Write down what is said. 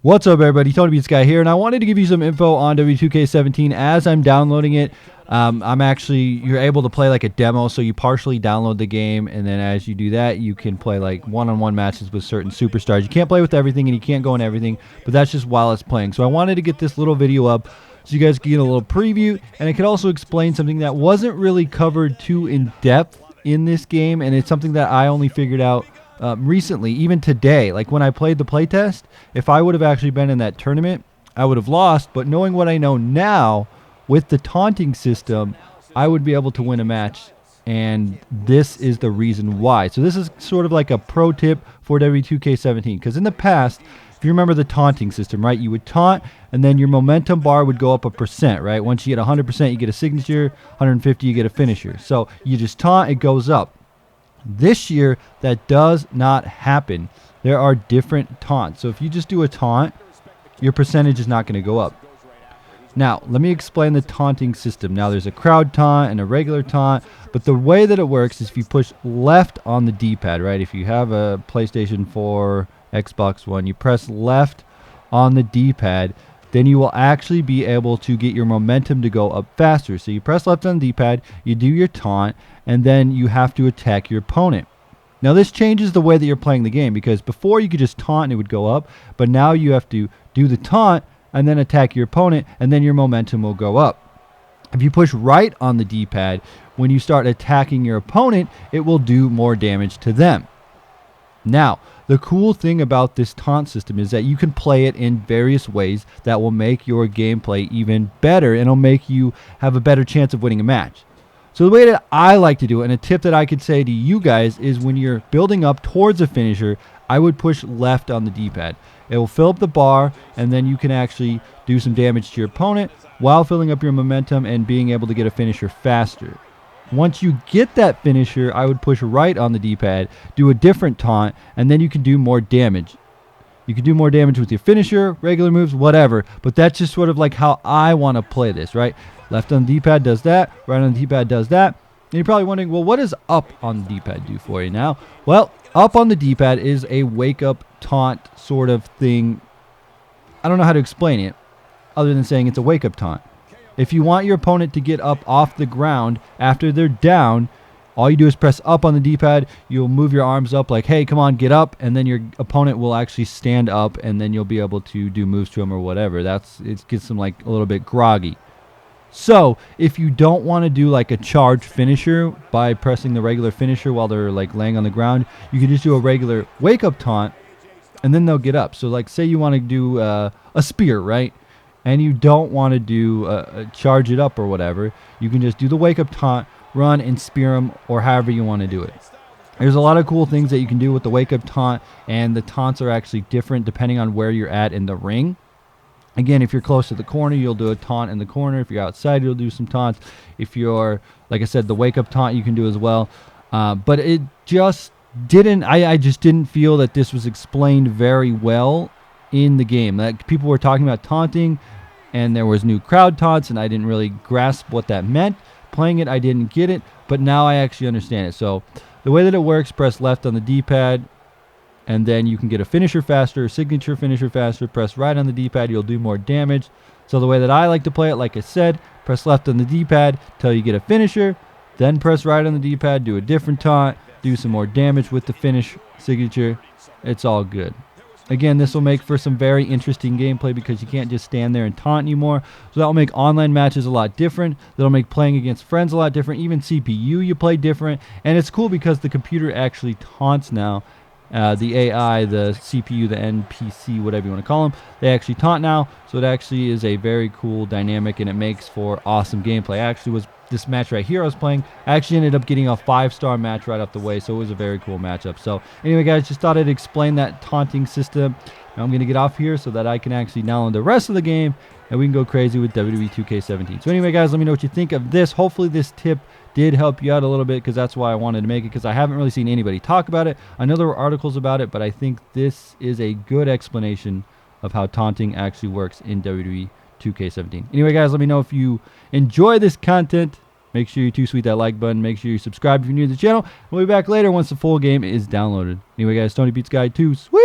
What's up, everybody? TonyPizzaGuy here, and I wanted to give you some info on WWE 2K17 as I'm downloading it. You're able to play like a demo, so you partially download the game, and then as you do that, you can play like one-on-one matches with certain superstars. You can't play with everything, and you can't go in everything, but that's just while it's playing. So I wanted to get this little video up so you guys can get a little preview, and it could also explain something that wasn't really covered too in depth in this game, and it's something that I only figured out recently, even today. Like when I played the playtest, if I would have actually been in that tournament, I would have lost. But knowing what I know now with the taunting system, I would be able to win a match. And this is the reason why. So this is sort of like a pro tip for WWE 2K17. Because in the past, if you remember the taunting system, right, you would taunt and then your momentum bar would go up 1%, right? Once you get 100%, you get a signature, 150, you get a finisher. So you just taunt, it goes up. This year, that does not happen. There are different taunts. So if you just do a taunt, your percentage is not going to go up. Now, let me explain the taunting system. Now, there's a crowd taunt and a regular taunt, but the way that it works is if you push left on the D-pad, right? If you have a PlayStation 4, Xbox One, you press left on the D-pad, then you will actually be able to get your momentum to go up faster. So you press left on the D-pad, you do your taunt, and then you have to attack your opponent. Now this changes the way that you're playing the game, because before you could just taunt and it would go up, but now you have to do the taunt and then attack your opponent, and then your momentum will go up. If you push right on the D-pad, when you start attacking your opponent, it will do more damage to them. Now, the cool thing about this taunt system is that you can play it in various ways that will make your gameplay even better, and it'll make you have a better chance of winning a match. So the way that I like to do it, and a tip that I could say to you guys, is when you're building up towards a finisher, I would push left on the D-pad. It will fill up the bar, and then you can actually do some damage to your opponent while filling up your momentum and being able to get a finisher faster. Once you get that finisher, I would push right on the D-pad, do a different taunt, and then you can do more damage. You can do more damage with your finisher, regular moves, whatever, but that's just sort of like how I want to play this, right? Left on the D-pad does that, right on the D-pad does that. And you're probably wondering, well, what does up on the D-pad do for you now? Well, up on the D-pad is a wake-up taunt sort of thing. I don't know how to explain it other than saying it's a wake-up taunt. If you want your opponent to get up off the ground after they're down, all you do is press up on the D-pad. You'll move your arms up like, hey, come on, get up. And then your opponent will actually stand up, and then you'll be able to do moves to them or whatever. It gets them like a little bit groggy. So if you don't want to do like a charge finisher by pressing the regular finisher while they're like laying on the ground, you can just do a regular wake-up taunt, and then they'll get up. So like say you want to do a spear, right? And you don't want to do charge it up or whatever, you can just do the wake-up taunt, run and spear them, or however you want to do it. There's a lot of cool things that you can do with the wake-up taunt, and the taunts are actually different depending on where you're at in the ring. Again, if you're close to the corner, you'll do a taunt in the corner. If you're outside, you'll do some taunts. If you're, like I said, the wake-up taunt you can do as well. But it just didn't, I just didn't feel that this was explained very well in the game. Like people were talking about taunting, and there was new crowd taunts, and I didn't really grasp what that meant. Playing it, I didn't get it, but now I actually understand it. So the way that it works, press left on the D-pad, and then you can get a finisher faster, signature finisher faster. Press right on the D-pad, you'll do more damage. So the way that I like to play it, like I said, press left on the D-pad till you get a finisher, then press right on the D-pad, do a different taunt, do some more damage with the finish signature. It's all good. Again, this will make for some very interesting gameplay because you can't just stand there and taunt anymore. So that will make online matches a lot different. That'll make playing against friends a lot different. Even CPU, you play different. And it's cool because the computer actually taunts now. The AI, the CPU, the NPC, whatever you want to call them, they actually taunt now. So it actually is a very cool dynamic, and it makes for awesome gameplay. Actually, was this match right here I was playing, I actually ended up getting a 5-star match right off the way, so it was a very cool matchup. So anyway, guys, just thought I'd explain that taunting system. Now I'm going to get off here so that I can actually download the rest of the game, and we can go crazy with WWE 2K17. So anyway, guys, let me know what you think of this. Hopefully this tip did help you out a little bit, because that's why I wanted to make it, because I haven't really seen anybody talk about it. I know there were articles about it, but I think this is a good explanation of how taunting actually works in WWE 2K17. Anyway, guys, let me know if you enjoy this content. Make sure you sweet that like button. Make sure you subscribe if you're new to the channel. We'll be back later once the full game is downloaded. Anyway, guys, TonyPizzaGuy 2. Sweet!